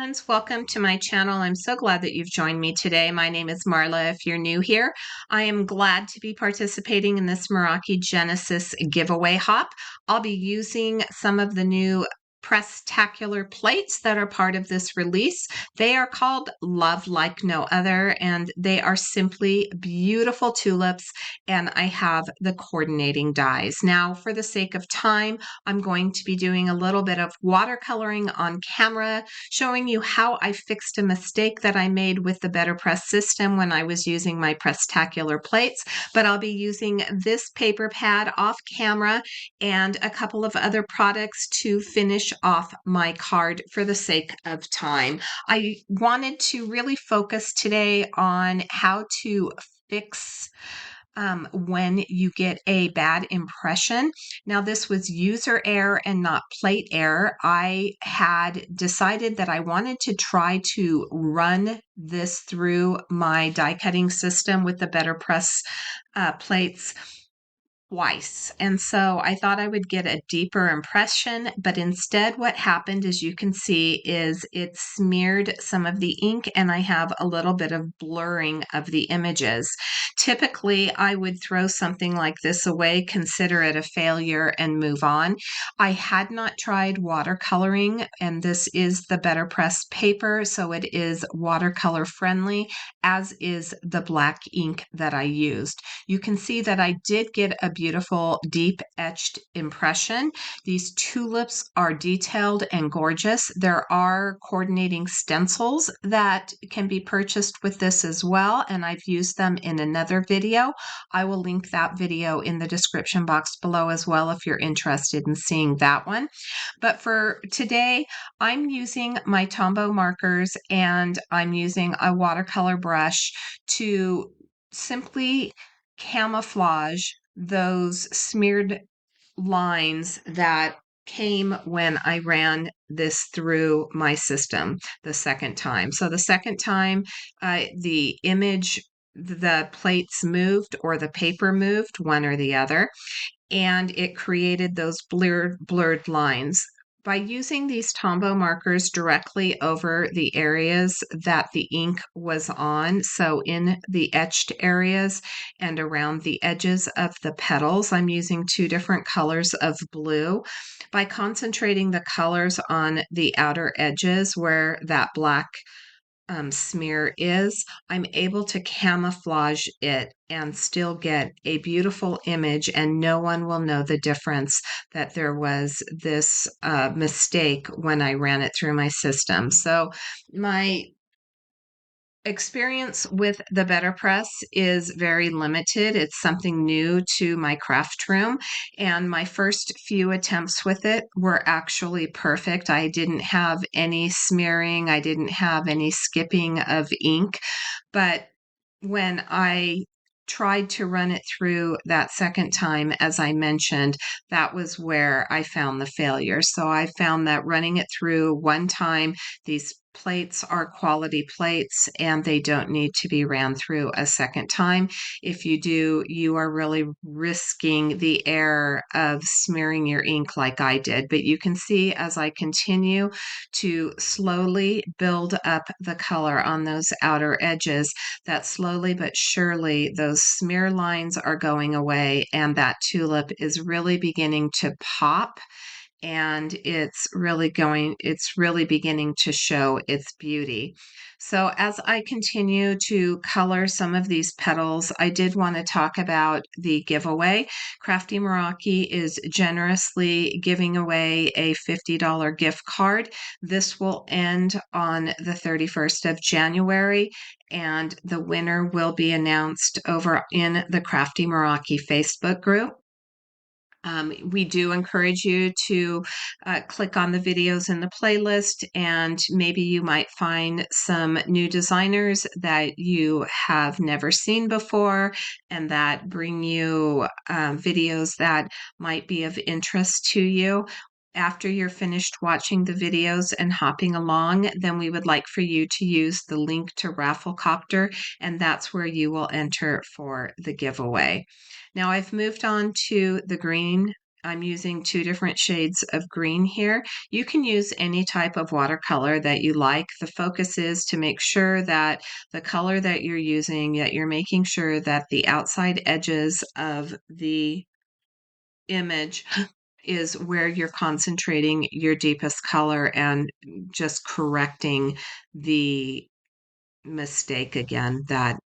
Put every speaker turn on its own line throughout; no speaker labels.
friends, welcome to my channel. I'm so glad that you've joined me today. My name is Marla. If you're new here, I am glad to be participating in this Meraki Genesis giveaway hop. I'll be using some of the new Press-Tacular plates that are part of this release. They are called Love Like No Other, and they are simply beautiful tulips, and I have the coordinating dies. Now, for the sake of time, I'm going to be doing a little bit of watercoloring on camera, showing you how I fixed a mistake that I made with the Better Press system when I was using my Press-Tacular plates. But I'll be using this paper pad off camera and a couple of other products to finish off my card for the sake of time. I wanted to really focus today on how to fix when you get a bad impression. Now, this was user error and not plate error. I had decided that I wanted to try to run this through my die cutting system with the Better Press plates twice. And so I thought I would get a deeper impression, but instead what happened, as you can see, is it smeared some of the ink and I have a little bit of blurring of the images. Typically, I would throw something like this away, consider it a failure, and move on. I had not tried watercoloring, and this is the Better Press paper, so it is watercolor friendly, as is the black ink that I used. You can see that I did get a beautiful deep etched impression. These tulips are detailed and gorgeous. There are coordinating stencils that can be purchased with this as well, and I've used them in another video. I will link that video in the description box below as well if you're interested in seeing that one. But for today, I'm using my Tombow markers and I'm using a watercolor brush to simply camouflage those smeared lines that came when I ran this through my system the second time. So the second time, the image, the plates moved or the paper moved, one or the other, and it created those blurred lines. By using these Tombow markers directly over the areas that the ink was on, so in the etched areas and around the edges of the petals, I'm using two different colors of blue. By concentrating the colors on the outer edges where that black smear is, I'm able to camouflage it and still get a beautiful image, and no one will know the difference that there was this mistake when I ran it through my system. So my experience with the Better Press is very limited. It's something new to my craft room, and my first few attempts with it were actually perfect. I didn't have any smearing, I didn't have any skipping of ink, but when I tried to run it through that second time, as I mentioned, that was where I found the failure. So I found that running it through one time, these plates are quality plates and they don't need to be ran through a second time. If you do, you are really risking the error of smearing your ink like I did. But you can see as I continue to slowly build up the color on those outer edges, that slowly but surely those smear lines are going away and that tulip is really beginning to pop, and it's really beginning to show its beauty. So as I continue to color some of these petals, I did want to talk about the giveaway. Crafty Meraki is generously giving away a $50 gift card. This will end on the 31st of January, and the winner will be announced over in the Crafty Meraki Facebook group. We do encourage you to click on the videos in the playlist, and maybe you might find some new designers that you have never seen before and that bring you videos that might be of interest to you. After you're finished watching the videos and hopping along, then we would like for you to use the link to Rafflecopter, and that's where you will enter for the giveaway. Now I've moved on to the green I'm using 2 different shades of green here. You can use any type of watercolor that you like. The focus is to make sure that the color that you're using, that you're making sure that the outside edges of the image is where you're concentrating your deepest color and just correcting the mistake again that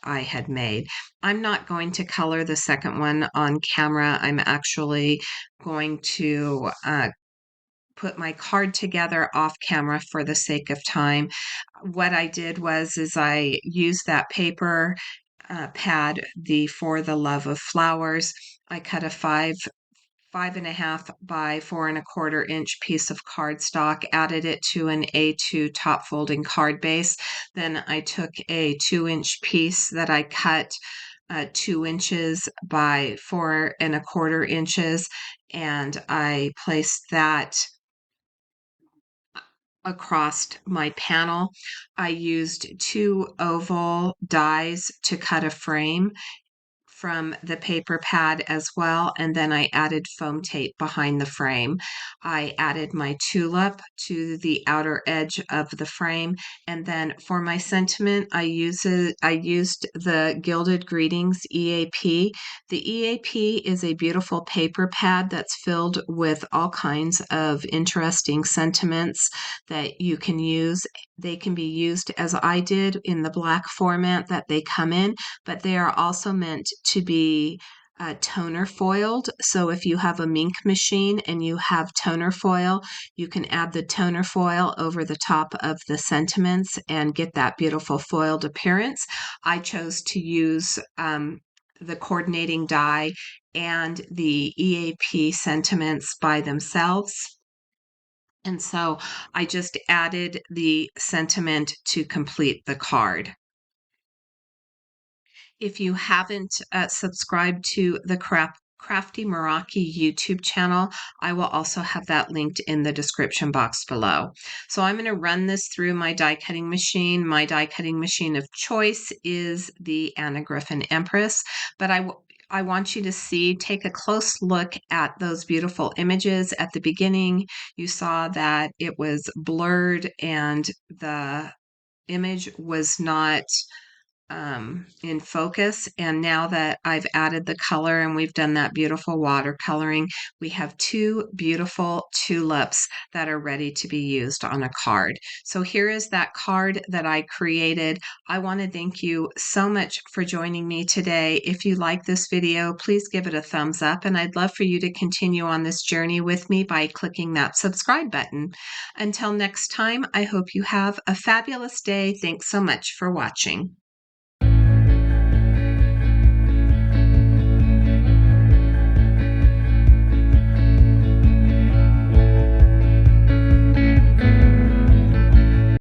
I had made. I'm not going to color the second one on camera. I'm actually going to put my card together off camera for the sake of time. What I did was is I used that paper pad, the For the Love of Flowers. I cut a 5.5 by 4.25 inch piece of cardstock, added it to an A2 top folding card base. Then I took a 2-inch piece that I cut 2 inches by 4.25 inches, and I placed that across my panel. I used 2 oval dies to cut a frame from the paper pad as well, and then I added foam tape behind the frame. I added my tulip to the outer edge of the frame, and then for my sentiment, I used the Gilded Greetings EAP. The EAP is a beautiful paper pad that's filled with all kinds of interesting sentiments that you can use. They can be used as I did in the black format that they come in, but they are also meant to be toner foiled. So if you have a Mink machine and you have toner foil, you can add the toner foil over the top of the sentiments and get that beautiful foiled appearance. I chose to use the coordinating die and the EAP sentiments by themselves. And so I just added the sentiment to complete the card. If you haven't subscribed to the Crafty Meraki YouTube channel, I will also have that linked in the description box below. So I'm going to run this through my die cutting machine. My die cutting machine of choice is the Anna Griffin Empress, but I want you to take a close look at those beautiful images. At the beginning, you saw that it was blurred and the image was not in focus. And now that I've added the color and we've done that beautiful watercoloring, we have 2 beautiful tulips that are ready to be used on a card. So here is that card that I created. I want to thank you so much for joining me today. If you like this video, please give it a thumbs up, and I'd love for you to continue on this journey with me by clicking that subscribe button. Until next time, I hope you have a fabulous day. Thanks so much for watching.